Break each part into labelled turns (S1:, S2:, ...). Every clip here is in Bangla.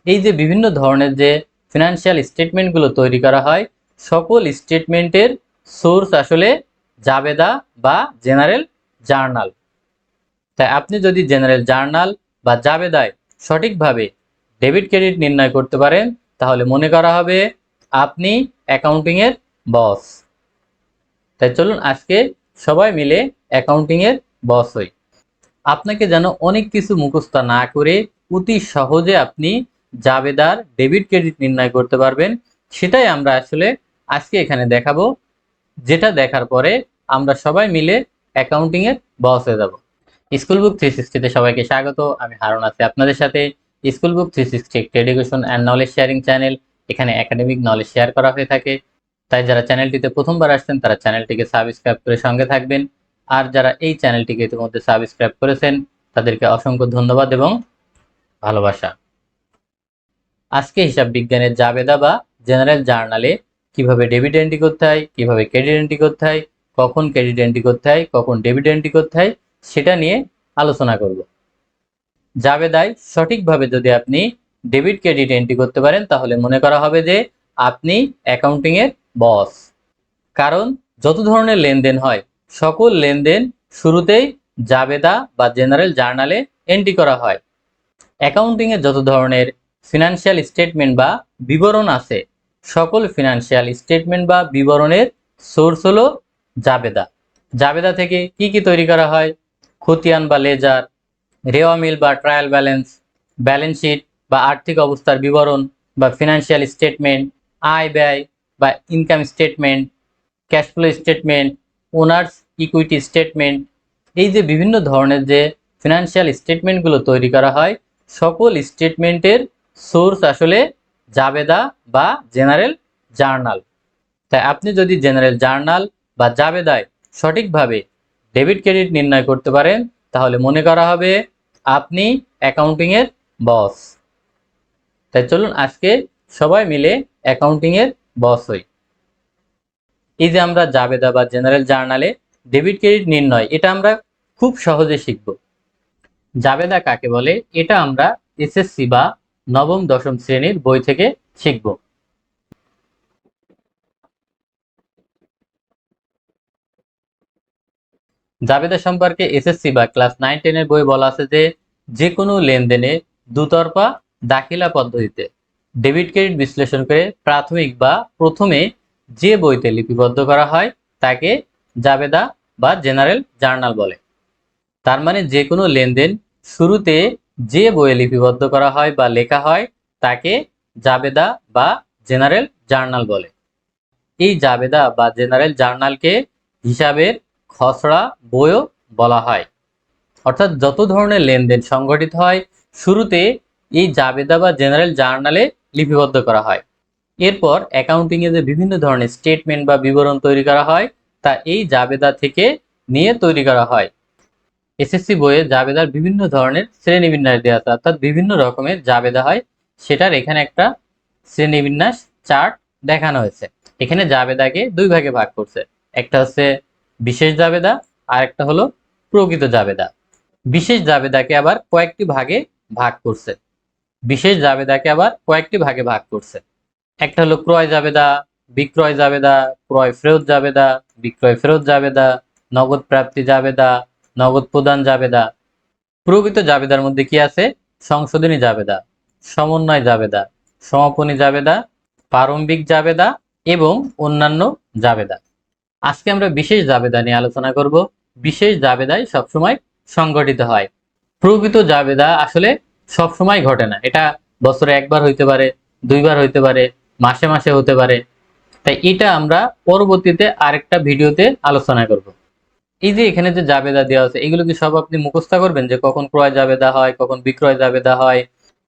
S1: এই যে বিভিন্ন ধরনের যে ফিনান্সিয়াল স্টেটমেন্টগুলো তৈরি করা হয়, সকল স্টেটমেন্টের সোর্স আসলে জাবেদা বা জেনারেল জার্নাল। তাই আপনি যদি জেনারেল জার্নাল বা জাবেদায় সঠিকভাবে ডেবিট ক্রেডিট নির্ণয় করতে পারেন, তাহলে মনে করা হবে আপনি অ্যাকাউন্টিংয়ের বস। তাই চলুন আজকে সবাই মিলে অ্যাকাউন্টিংয়ের বস হই। আপনাকে যেন অনেক কিছু মুখস্থ না করে অতি সহজে আপনি জাবেদার ডেবিট ক্রেডিট নির্ণয় করতে পারবেন, সেটাই আমরা আসলে আজকে এখানে দেখাবো। যেটা দেখার পরে আমরা সবাই মিলে অ্যাকাউন্টিংয়ের বস হয়ে যাব। স্কুল বুক 360 তে সবাইকে স্বাগত। আমি হারুন আছি আপনাদের সাথে। স্কুল বুক 360 একটি education and knowledge sharing channel. এখানে একাডেমিক নলেজ শেয়ার করা হয়ে থাকে। তাই যারা চ্যানেলটিতে প্রথমবার আসছেন তারা চ্যানেলটিকে সাবস্ক্রাইব করে সঙ্গে থাকবেন। আর যারা এই চ্যানেলটিকে ইতিমধ্যে সাবস্ক্রাইব করেছেন তাদেরকে অসংখ্য ধন্যবাদ এবং ভালোবাসা। আজকে হিসাব বিজ্ঞানের জাবেদা বা জেনারেল জার্নালে কিভাবে ডেবিট এন্ট্রি করতে হয়, কিভাবে ক্রেডিট এন্ট্রি করতে হয়, কখন ক্রেডিট এন্ট্রি করতে হয়, কখন ডেবিট এন্ট্রি করতে হয়, সেটা নিয়ে আলোচনা করব। জাবেদায় সঠিকভাবে যদি আপনি ডেবিট ক্রেডিট এন্ট্রি করতে পারেন, তাহলে মনে করা হবে যে আপনি অ্যাকাউন্টিং এর বস। কারণ যত ধরনের লেনদেন হয়, সকল লেনদেন শুরুতেই জাবেদা বা জেনারেল জার্নালে এন্ট্রি করা হয়। অ্যাকাউন্টিং এর যত ধরনের ফিনান্সিয়াল স্টেটমেন্ট বা বিবরণ আছে, সকল ফিনান্সিয়াল স্টেটমেন্ট বা বিবরণের সোর্স হলো জাবেদা। জাবেদা থেকে কি কি তৈরি করা হয়? খতিয়ান বা লেজার, রেওয়া মিল বা ট্রায়াল ব্যালেন্স, ব্যালেন্স শিট বা আর্থিক অবস্থার বিবরণ বা ফিনান্সিয়াল স্টেটমেন্ট, আয় ব্যয় বা income statement, cash flow statement, owners equity statement. এই যে বিভিন্ন ধরনের যে ফিনান্সিয়াল স্টেটমেন্টগুলো তৈরি করা হয়, সকল স্টেটমেন্টের সোর্স আসলে জাবেদা বা জেনারেল জার্নাল। তাই আপনি যদি জেনারেল জার্নাল বা জাবেদায় সঠিকভাবে ডেবিট ক্রেডিট নির্ণয় করতে পারেন, তাহলে মনে করা হবে আপনি অ্যাকাউন্টিংয়ের বস। তাই চলুন আজকে সবাই মিলে অ্যাকাউন্টিংয়ের বস হই। এই যে আমরা জাবেদা বা জেনারেল জার্নালে ডেবিট ক্রেডিট নির্ণয়, এটা আমরা খুব সহজে শিখব। জাবেদা কাকে বলে এটা আমরা এসএসসি বা নবম দশম শ্রেণীর বই থেকে শিখব। জাবেদা সম্পর্কে এসএসসি বা ক্লাস 9-10 এর বই বলা আছে যে কোনো লেনদেনে দুতরফা দাখিলা পদ্ধতিতে ডেবিট ক্রেডিট বিশ্লেষণ করে প্রাথমিক বা প্রথমে যে বইতে লিপিবদ্ধ করা হয় তাকে জাবেদা বা জেনারেল জার্নাল বলে। তার মানে যে কোনো লেনদেন শুরুতে যে বইয়ে লিপিবদ্ধ করা হয় বা লেখা হয় তাকে জাবেদা বা জেনারেল জার্নাল বলে। এই জাবেদা বা জেনারেল জার্নালকে হিসাবের খসড়া বইও বলা হয়। অর্থাৎ যত ধরনের লেনদেন সংঘটিত হয়, শুরুতে এই জাবেদা বা জেনারেল জার্নালে লিপিবদ্ধ করা হয়। এরপর অ্যাকাউন্টিং এ যে বিভিন্ন ধরনের স্টেটমেন্ট বা বিবরণ তৈরি করা হয়, তা এই জাবেদা থেকে নিয়ে তৈরি করা হয়। এসএসসি বইয়ে জাবেদার বিভিন্ন ধরনের শ্রেণীবিন্যাস দেওয়া আছে, অর্থাৎ বিভিন্ন রকমের জাবেদা হয়, সেটার এখানে একটা শ্রেণীবিন্যাস চার্ট দেখানো হয়েছে। এখানে জাবেদাকে দুই ভাগে ভাগ করছে, একটা হচ্ছে বিশেষ জাবেদা আর একটা হলো প্রকৃত জাবেদা। বিশেষ জাবেদাকে আবার কয়েকটি ভাগে ভাগ করছে। বিশেষ জাবেদাকে আবার কয়েকটি ভাগে ভাগ করছে। একটা হলো ক্রয় জাবেদা, বিক্রয় জাবেদা, ক্রয় ফেরত জাবেদা, বিক্রয় ফেরত জাবেদা, নগদ প্রাপ্তি জাবেদা, নগদ প্রদান জাবেদা। প্রকৃত জাবেদার মধ্যে কি আছে? সংশোধনী জাবেদা, সমন্বয় জাবেদা, সমাপনী জাবেদা, প্রারম্ভিক জাবেদা এবং অন্যান্য জাবেদা। আজকে আমরা বিশেষ জাবেদা নিয়ে আলোচনা করব। বিশেষ জাবেদাই সবসময় সংঘটিত হয়। প্রকৃত জাবেদা আসলে সবসময় ঘটে না। এটা বছরে একবার হইতে পারে, দুইবার হইতে পারে, মাসে মাসে হতে পারে। তাই এটা আমরা পরবর্তীতে আরেকটা ভিডিওতে আলোচনা করব। এই যে এখানে যে জাবেদা দেওয়া আছে, এগুলো কি সব আপনি মুখস্থ করবেন? যে কখন ক্রয় জাবেদা হয়, কখন বিক্রয় জাবেদা হয়,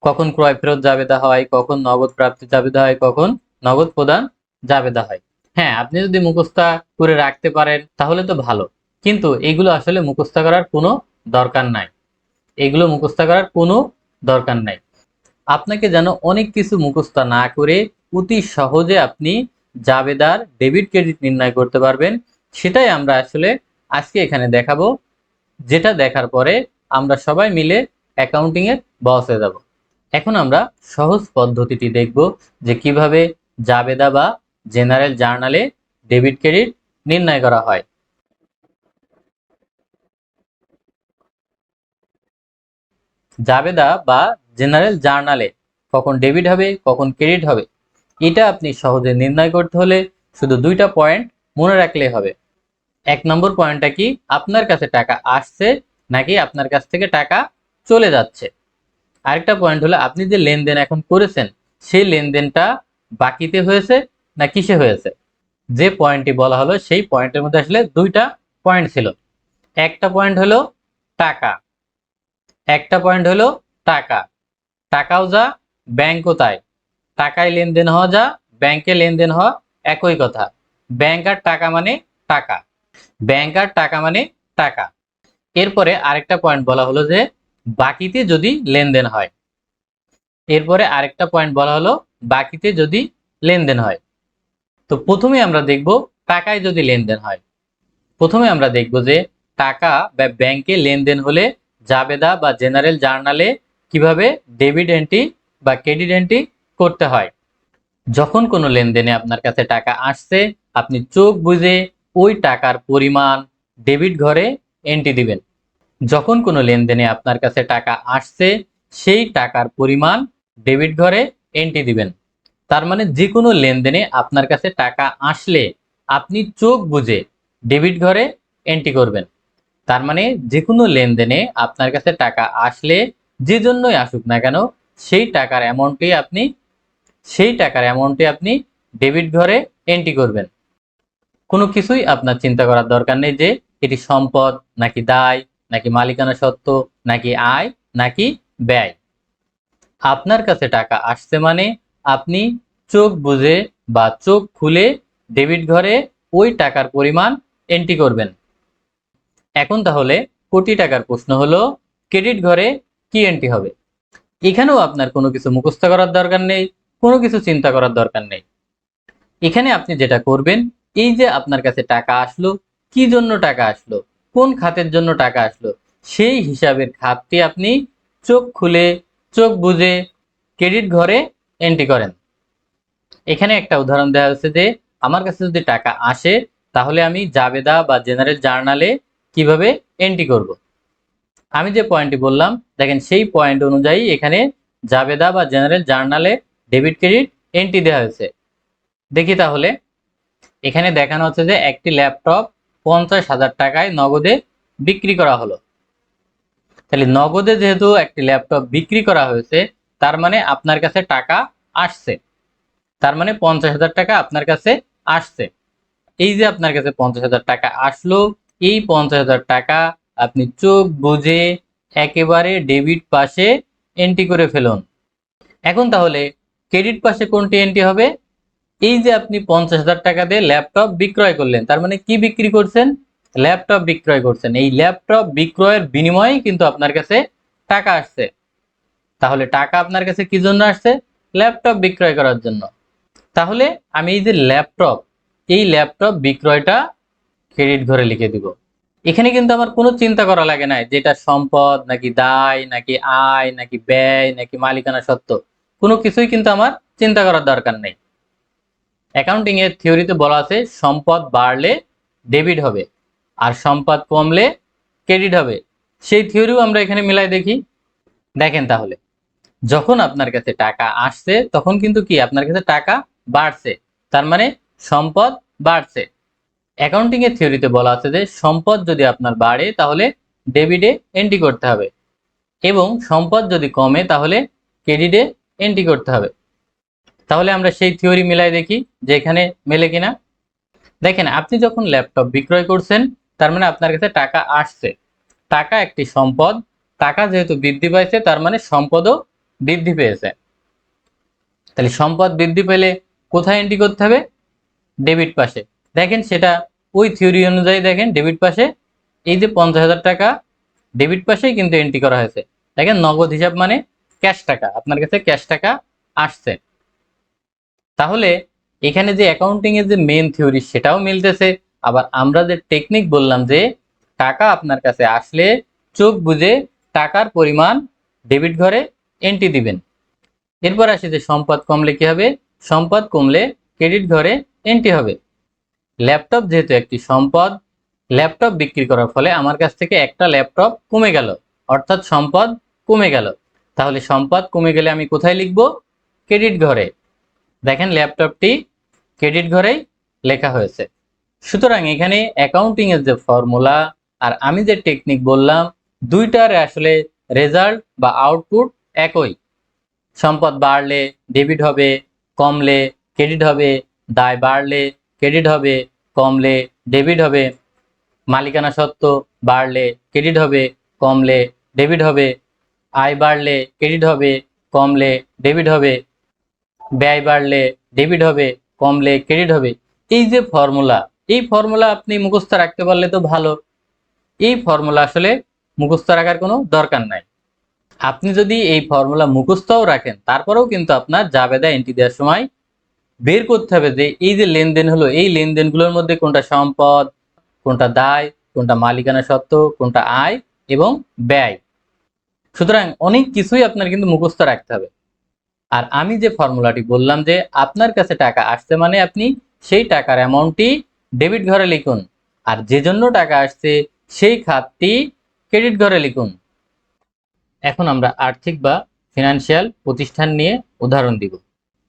S1: কখন ক্রয় ফেরত জাবেদা হয়, কখন নগদ প্রাপ্তি জাবেদা হয়, কখন নগদ প্রদান জাবেদা হয়। হ্যাঁ, আপনি যদি মুখস্থ করে রাখতে পারেন তাহলে তো ভালো, কিন্তু এগুলো আসলে মুখস্থ করার কোনো দরকার নাই। এগুলো মুখস্থ করার কোনো দরকার নাই। আপনাকে যেন অনেক কিছু মুখস্থ না করে অতি সহজে আপনি জাবেদার ডেবিট ক্রেডিট নির্ণয় করতে পারবেন, সেটাই আমরা আসলে আজকে এখানে দেখাবো। যেটা দেখার পরে আমরা সবাই মিলে অ্যাকাউন্টিং এর বস হয়ে যাব। এখন আমরা সহজ পদ্ধতিটি দেখব যে কিভাবে জাবেদা বা জেনারেল জার্নালে ডেবিট ক্রেডিট নির্ণয় করা হয়। জাবেদা বা জেনারেল জার্নালে কখন ডেবিট হবে কখন ক্রেডিট হবে এটা আপনি সহজে নির্ণয় করতে হলে শুধু দুইটা পয়েন্ট মনে রাখলেই হবে। এক নম্বর পয়েন্টটা কি, আপনার কাছে টাকা আসছে নাকি আপনার কাছ থেকে টাকা চলে যাচ্ছে। আরেকটা পয়েন্ট হলো আপনি যে লেনদেন এখন করেছেন সেই লেনদেনটা বাকিতে হয়েছে না কিসে হয়েছে। যে পয়েন্টটি বলা হলো সেই পয়েন্টের মধ্যে আসলে দুইটা পয়েন্ট ছিল। একটা পয়েন্ট হলো টাকা, একটা পয়েন্ট হলো টাকা। টাকাও যা ব্যাংকও তাই। টাকায় লেনদেন হওয়া যা ব্যাংকে লেনদেন হওয়া একই কথা। ব্যাংক আর টাকা মানে টাকা, ব্যাংক আর টাকা মানে টাকা। এরপরে আরেকটা পয়েন্ট বলা হলো যে বাকিতে যদি লেনদেন হয়। এরপরে আরেকটা পয়েন্ট বলা হলো বাকিতে যদি লেনদেন হয়। তো প্রথমে আমরা দেখব টাকায় যদি লেনদেন হয়। প্রথমে আমরা দেখব যে টাকা বা ব্যাংকে লেনদেন হলে জাবেদা বা জেনারেল জার্নালে কিভাবে ডেবিট এন্ট্রি বা ক্রেডিট এন্ট্রি করতে হয়। যখন কোনো লেনদেনে আপনার কাছে টাকা আসছে আপনি চোখ বুজে ওই টাকার পরিমাণ ডেবিট ঘরে এন্ট্রি দিবেন। যখন কোনো লেনদেনে আপনার কাছে টাকা আসছে সেই টাকার পরিমাণ ডেবিট ঘরে এন্ট্রি দিবেন। তার মানে যে কোনো লেনদেনে আপনার কাছে টাকা আসলে আপনি চোখ বুজে ডেবিট ঘরে এন্ট্রি করবেন। তার মানে যে কোনো লেনদেনে আপনার কাছে টাকা আসলে যে জন্যই আসুক না কেন সেই টাকার অ্যামাউন্টে আপনি ডেবিট ঘরে এন্ট্রি করবেন। কোনো কিছুই আপনার চিন্তা করার দরকার নেই যে এটি সম্পদ নাকি দায় নাকি মালিকানা সত্ত্ব নাকি আয় নাকি ব্যয়। আপনার কাছে টাকা আসছে মানে আপনি চোখ বুজে বা চোখ খুলে ডেবিট ঘরে ওই টাকার পরিমাণ এন্ট্রি করবেন। এখন তাহলে কোটি টাকার প্রশ্ন হলো ক্রেডিট ঘরে কি এন্ট্রি হবে। এখানেও আপনার কোনো কিছু মুখস্থ করার দরকার নেই, কোনো কিছু চিন্তা করার দরকার নেই। এখানে আপনি যেটা করবেন, এই যে আপনার কাছে টাকা আসলো, কি জন্য টাকা আসলো, কোন খাতের জন্য টাকা আসলো, সেই হিসাবের খাতটি আপনি চোখ খুলে চোখ বুজে ক্রেডিট ঘরে এন্ট্রি করেন। এখানে একটা উদাহরণ দেওয়া হচ্ছে যে আমার কাছে যদি টাকা আসে তাহলে আমি জাবেদা বা জেনারেল জার্নালে কিভাবে এন্ট্রি করব। আমি যে পয়েন্টটি বললাম দেখেন সেই পয়েন্ট অনুযায়ী এখানে জাবেদা বা জেনারেল জার্নালে ডেবিট ক্রেডিট এন্ট্রি দেওয়া হয়েছে। দেখি তাহলে এখানে দেখানো হচ্ছে যে একটি ল্যাপটপ 50,000 টাকায় নগদে বিক্রি করা হলো। তাহলে নগদে যেহেতু একটি ল্যাপটপ বিক্রি করা হয়েছে তার মানে আপনার কাছে টাকা আসছে, তার মানে 50,000 টাকা আপনার কাছে আসছে। এই যে আপনার কাছে 50,000 টাকা আসলো, এই 50,000 টাকা আপনি চোখ বুজে একেবারে ডেবিট পাশে এন্ট্রি করে ফেলুন। এখন তাহলে ক্রেডিট পাশে কোনটি এন্ট্রি হবে। এই যে আপনি 50,000 টাকা দিয়ে ল্যাপটপ বিক্রয় করলেন তার মানে কি বিক্রি করছেন, ল্যাপটপ বিক্রয় করছেন। এই ল্যাপটপ বিক্রয়ের বিনিময়ে কিন্তু আপনার কাছে টাকা আসছে। তাহলে টাকা আপনার কাছে কি জন্য আসছে, ল্যাপটপ বিক্রয় করার জন্য। তাহলে আমি এই যে ল্যাপটপ, এই ল্যাপটপ বিক্রয়টা ক্রেডিট ঘরে লিখে দিব। এখানে কিন্তু আমার কোনো চিন্তা করা লাগে না যে এটা সম্পদ নাকি দায় নাকি আয় নাকি ব্যয় নাকি মালিকানা সত্ত্ব, কোনো কিছুই কিন্তু আমার চিন্তা করার দরকার নেই। অ্যাকাউন্টিং এর থিওরিতে বলা আছে সম্পদ বাড়লে ডেবিট হবে আর সম্পদ কমলে ক্রেডিট হবে। সেই থিওরিও আমরা এখানে মিলাই দেখি। দেখেন তাহলে যখন আপনার কাছে টাকা আসছে তখন কিন্তু কি আপনার কাছে টাকা বাড়ছে, তার মানে সম্পদ বাড়ছে। অ্যাকাউন্টিং এর থিওরিতে বলা আছে যে সম্পদ যদি আপনার বাড়ে তাহলে ডেবিটে এন্ট্রি করতে হবে এবং সম্পদ যদি কমে তাহলে ক্রেডিটে এন্ট্রি করতে হবে। তাহলে আমরা সেই থিওরি মিলাই দেখি যে এখানে মেলে কিনা। দেখেন আপনি যখন ল্যাপটপ বিক্রয় করছেন তার মানে আপনার কাছে টাকা আসছে, টাকা একটি সম্পদ, টাকা যেহেতু বৃদ্ধি পাইছে তার মানে সম্পদও বৃদ্ধি পেয়েছে। তাহলে সম্পদ বৃদ্ধি পেলে কোথায় এন্ট্রি করতে হবে, ডেবিট পাশে। দেখেন সেটা ওই থিওরি অনুযায়ী দেখেন ডেবিট পাশে এই যে 50,000 টাকা ডেবিট পাশেই কিন্তু এন্ট্রি করা হয়েছে। দেখেন নগদ হিসাব মানে ক্যাশ টাকা, আপনার কাছে ক্যাশ টাকা আসছে। তাহলে এখানে যে অ্যাকাউন্টিং এর যে মেইন থিওরি সেটাও মিলতেছে, আবার আমরা যে টেকনিক বললাম যে টাকা আপনার কাছে আসলে চোখ বুজে টাকার পরিমাণ ডেবিট ঘরে এন্ট্রি দিবেন। এরপর আসি যে সম্পদ কমলে কি হবে, সম্পদ কমলে ক্রেডিট ঘরে এন্ট্রি হবে। ল্যাপটপ যেহেতু একটি সম্পদ, ল্যাপটপ বিক্রি করার ফলে আমার কাছ থেকে একটা ল্যাপটপ কমে গেল, অর্থাৎ সম্পদ কমে গেল। তাহলে সম্পদ কমে গেলে আমি কোথায় লিখব, ক্রেডিট ঘরে। দেখেন ল্যাপটপটি ক্রেডিট ঘরেই লেখা হয়েছে। সুতরাং এখানে অ্যাকাউন্টিং এর যে ফর্মুলা আর আমি যে টেকনিক বললাম, দুইটার আসলে রেজাল্ট বা আউটপুট একই। সম্পদ বাড়লে ডেবিট হবে, কমলে ক্রেডিট হবে, দায় বাড়লে ক্রেডিট হবে, কমলে ডেবিট হবে, মালিকানা সত্ত্ব বাড়লে ক্রেডিট হবে, কমলে ডেবিট হবে, আয় বাড়লে ক্রেডিট হবে, কমলে ডেবিট হবে, ব্যয় বাড়লে ডেবিট হবে, কমলে ক্রেডিট হবে। এই যে ফর্মুলা, এই ফর্মুলা আপনি মুখস্থ রাখতে পারলে তো ভালো। এই ফর্মুলা আসলে মুখস্থ রাখার কোনো দরকার নাই। আপনি যদি এই ফর্মুলা মুখস্থও রাখেন, তারপরেও কিন্তু আপনার জাবেদা এন্ট্রি দেওয়ার সময় বের করতে হবে যে এই যে লেনদেন হলো, এই লেনদেনগুলোর মধ্যে কোনটা সম্পদ, কোনটা দায়, কোনটা মালিকানা সত্ত্ব, কোনটা আয় এবং ব্যয়। সুতরাং অনেক কিছুই আপনার কিন্তু মুখস্থ রাখতে হবে। আর আমি যে ফর্মুলাটি বললাম যে আপনার কাছে টাকা আসছে মানে আপনি সেই টাকার অ্যামাউন্টটি ডেবিট ঘরে লিখুন, আর যে জন্য টাকা আসছে সেই খাতটি ক্রেডিট ঘরে লিখুন। এখন আমরা আর্থিক বা ফিনান্সিয়াল প্রতিষ্ঠান নিয়ে উদাহরণ দিব।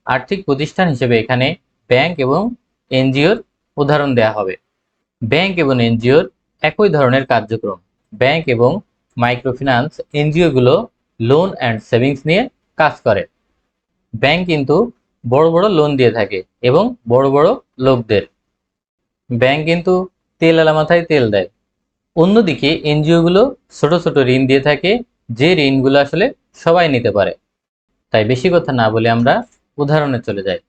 S1: আর্থিক প্রতিষ্ঠান হিসেবে এখানে ব্যাংক এবং এনজিওর উদাহরণ দেওয়া হবে। ব্যাংক এবং এনজিওর একই ধরনের কার্যক্রম। ব্যাংক এবং মাইক্রোফিন্যান্স এনজিওগুলো লোন অ্যান্ড সেভিংস নিয়ে কাজ করে। ব্যাংক কিন্তু বড় বড় লোন দিয়ে থাকে এবং বড় বড় লোকদের। ব্যাংক কিন্তু তেল আলা মাথায় তেল দেয়। অন্যদিকে এনজিওগুলো ছোট ছোট ঋণ দিয়ে থাকে, যে ঋণগুলো আসলে সবাই নিতে পারে। তাই বেশি কথা না বলে আমরা উদাহরণে চলে যাই।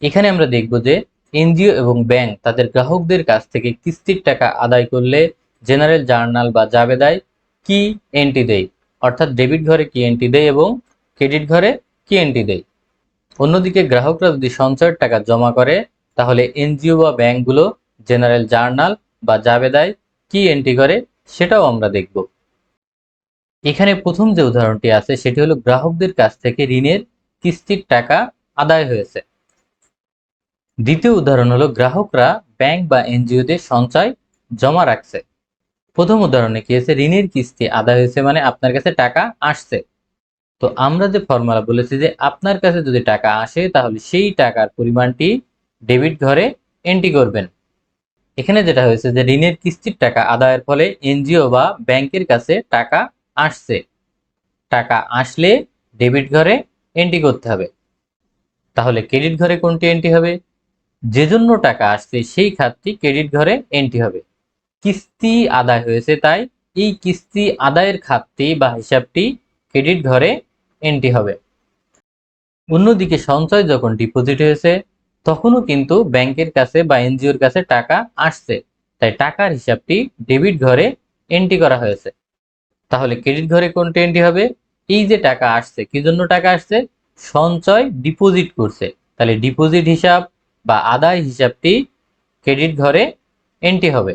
S1: এখানে আমরা দেখব যে এনজিও এবং ব্যাংক তাদের গ্রাহকদের কাছ থেকে কিস্তির টাকা আদায় করলে জেনারেল জার্নাল বা জাবেদায় কি এন্ট্রি দেয়, অর্থাৎ ডেবিট ঘরে কি এন্ট্রি দেয় এবং ক্রেডিট ঘরে কি এন্ট্রি দেয়। অন্যদিকে গ্রাহকরা যদি সঞ্চয়ের টাকা জমা করে, তাহলে এনজিও বা ব্যাংকগুলো জেনারেল জার্নাল বা জাবেদায় কি এন্ট্রি করে সেটাও আমরা দেখব। এখানে প্রথম যে উদাহরণটি আছে সেটি হলো গ্রাহকদের কাছ থেকে ঋণের কিস্তির টাকা আদায় হয়েছে। দ্বিতীয় উদাহরণ হলো গ্রাহকরা ব্যাংক বা এনজিওতে সঞ্চয় জমা রাখছে। প্রথম উদাহরণে কি আছে, ঋণের কিস্তি আদায় হয়েছে মানে আপনার কাছে টাকা আসছে। তো আমরা যে ফর্মুলা বলেছি যে আপনার কাছে যদি টাকা আসে তাহলে সেই টাকার পরিমাণটি ডেবিট ঘরে এন্ট্রি করবেন। এখানে যেটা হয়েছে যে ঋণের কিস্তির টাকা আদায়ের ফলে এনজিও বা ব্যাংকের কাছে টাকা আসছে। টাকা আসলে ডেবিট ঘরে এন্ট্রি করতে হবে। তাহলে ক্রেডিট ঘরে কোনটি এন্ট্রি হবে, যে জন্য টাকা আসছে সেই খাতটি ক্রেডিট ঘরে এন্ট্রি হবে। কিস্তি আদায় হয়েছে তাই এই কিস্তি আদায়ের খাতটি বা হিসাবটি ক্রেডিট ঘরে এন্ট্রি হবে। অন্যদিকে সঞ্চয় যখন ডিপোজিট হয়েছে তখনও কিন্তু ব্যাংকের কাছে বা এনজিওর কাছে টাকা আসছে, তাই টাকার হিসাবটি ডেবিট ঘরে এন্ট্রি করা হয়েছে। তাহলে ক্রেডিট ঘরে কোনটি এন্ট্রি হবে, এই যে টাকা আসছে, কি জন্য টাকা আসছে, সঞ্চয় ডিপোজিট করছে, তাহলে ডিপোজিট হিসাব বা আদায় হিসাবটি ক্রেডিট ঘরে এন্ট্রি হবে।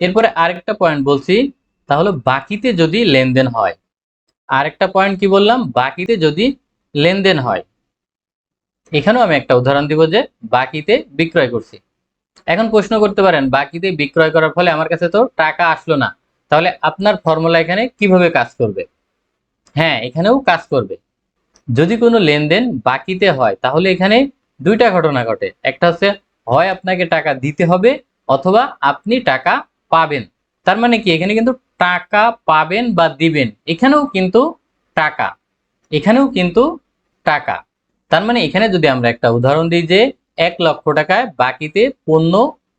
S1: এরপরে আরেকটা পয়েন্ট বলছি, তাহলে বাকিতে যদি লেনদেন হয়। আরেকটা পয়েন্ট কি বললাম, বাকিতে যদি লেনদেন হয়। এখানেও আমি একটা উদাহরণ দিব যে বাকিতে বিক্রয় করছি। এখন প্রশ্ন করতে পারেন বাকিতে বিক্রয় করার ফলে আমার কাছে তো টাকা আসলো না, তাহলে আপনার ফর্মুলা এখানে কিভাবে কাজ করবে। হ্যাঁ, এখানেও কাজ করবে। যদি কোনো লেনদেন বাকিতে হয় তাহলে এখানে দুইটা ঘটনা ঘটে। একটা হচ্ছে হয় আপনাকে টাকা দিতে হবে অথবা আপনি টাকা পাবেন। তার মানে কি, এখানে কিন্তু টাকা পাবেন বা দিবেন, এখানেও কিন্তু টাকা, এখানেও কিন্তু টাকা। তার মানে এখানে যদি আমরা একটা উদাহরণ দিই যে 1,00,000 টাকায় বাকিতে পণ্য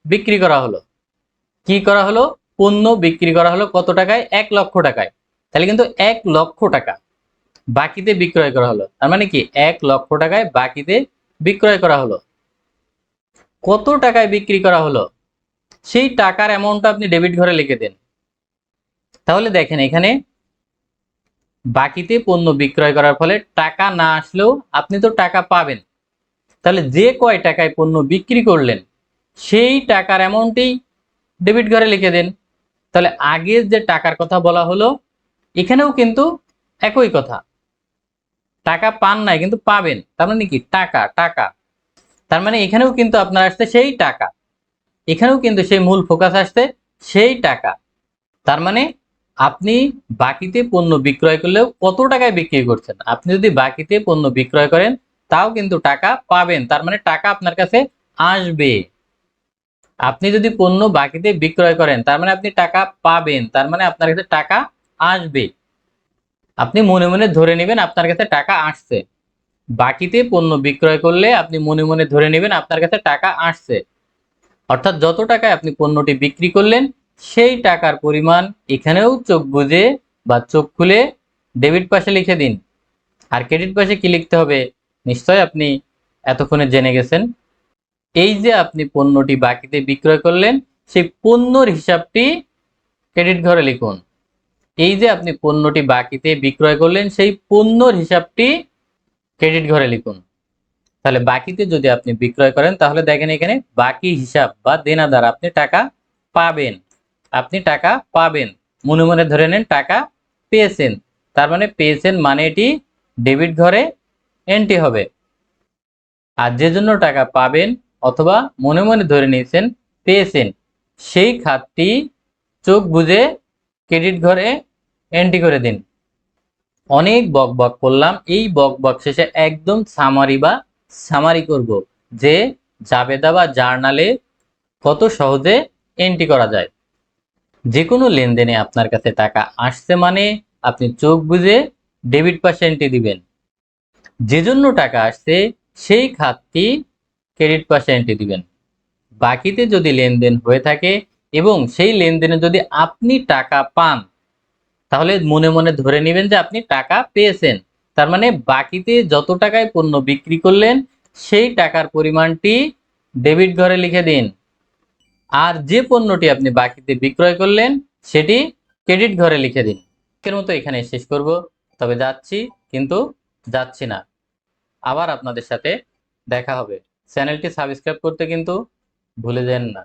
S1: বিক্রি করা হলো। কি করা হলো, পণ্য বিক্রি করা হলো কত টাকায়, 1,00,000 টাকায়। তাহলে কিন্তু 1,00,000 টাকা বাকিতে বিক্রয় করা হলো। তার মানে কি 1,00,000 টাকায় বাকিতে বিক্রয় করা হলো। কত টাকায় বিক্রি করা হলো সেই টাকার অ্যামাউন্টটা আপনি ডেবিট ঘরে লিখে দেন। তাহলে দেখেন এখানে বাকিতে পণ্য বিক্রয় করার ফলে টাকা না আসলেও আপনি তো টাকা পাবেন। তাহলে যে কয় টাকায় পণ্য বিক্রি করলেন সেই টাকার অ্যামাউন্টই ডেবিট ঘরে লিখে দেন। তাহলে আগের যে টাকার কথা বলা হলো এখানেও কিন্তু একই কথা, টাকা পান নাই কিন্তু পাবেন, তার মানে কি টাকা টাকা, তার মানে এখানেও কিন্তু আপনার আসছে সেই টাকা, এখানেও কিন্তু সেই মূল ফোকাস আসছে সেই টাকা। তার মানে আপনি বাকিতে পণ্য বিক্রয় করলেও কত টাকায় বিক্রি করছেন, আপনি যদি বাকিতে পণ্য বিক্রয় করেন তাও কিন্তু টাকা পাবেন, তার মানে টাকা আপনার কাছে আসবে। আপনি যদি পণ্য বাকিতে বিক্রয় করেন তার মানে আপনি টাকা পাবেন, তার মানে আপনার কাছে টাকা আসবে। আপনি মনে মনে ধরে নেবেন আপনার কাছে টাকা আসছে। বাকিতে পণ্য বিক্রয় করলে আপনি মনে মনে ধরে নেবেন আপনার কাছে টাকা আসছে, অর্থাৎ যত টাকায় আপনি পণ্যটি বিক্রি করলেন সেই টাকার পরিমাণ এখানেও চোখ বুজে বা চোখ খুলে ডেবিট পাশে লিখে দিন। আর ক্রেডিট পাশে কি লিখতে হবে নিশ্চয়ই আপনি এতক্ষণে জেনে গেছেন। এই যে আপনি পণ্যটি বাকিতে বিক্রয় করলেন সেই পণ্যর হিসাবটি ক্রেডিট ঘরে লিখুন। এই যে আপনি পণ্যটি বাকিতে বিক্রয় করলেন সেই পণ্যর হিসাবটি ক্রেডিট ঘরে লিখুন। তাহলে বাকিতে যদি আপনি বিক্রয় করেন তাহলে দেখেন এখানে বাকি হিসাব বা দেনাদার আপনি টাকা পাবেন, আপনি টাকা পাবেন, মনে মনে ধরে নেন টাকা পেয়েছেন, তার মানে পেয়েছেন মানে এটি ডেবিট ঘরে এন্ট্রি হবে। আর যে জন্য টাকা পাবেন অথবা মনে মনে ধরে নিয়েছেন পেয়েছেন সেই খাতটি চোখ বুজে ক্রেডিট ঘরে এন্ট্রি করে দিন। অনেক বক বক করলাম, এই বক বক শেষে একদম সামারি করব যে জাবেদা বা জার্নালে কত সহজে এন্ট্রি করা যায়। যে কোনো লেনদেনে আপনার কাছে টাকা আসছে মানে আপনি চোখ বুজে ডেবিট পাশে এন্ট্রি দিবেন, যে জন্য টাকা আসছে সেই খাতটি ক্রেডিট পাশে এন্ট্রি দিবেন। বাকিতে যদি লেনদেন হয়ে থাকে এবং সেই লেনদেনে যদি আপনি টাকা পান তাহলে মনে মনে ধরে নেবেন যে আপনি টাকা পেয়েছেন, তার মানে বাকিতে যত টাকায় পণ্য বিক্রি করলেন সেই টাকার পরিমাণটি ডেবিট ঘরে লিখে দিন। আর যে পণ্যটি আপনি বাকিতে বিক্রয় করলেন সেটি ক্রেডিট ঘরে লিখে দিন। আজকের মতো এখানে শেষ করব, তবে যাচ্ছি কিন্তু যাচ্ছি না, আবার আপনাদের সাথে দেখা হবে। চ্যানেলটি সাবস্ক্রাইব করতে কিন্তু ভুলে যান না।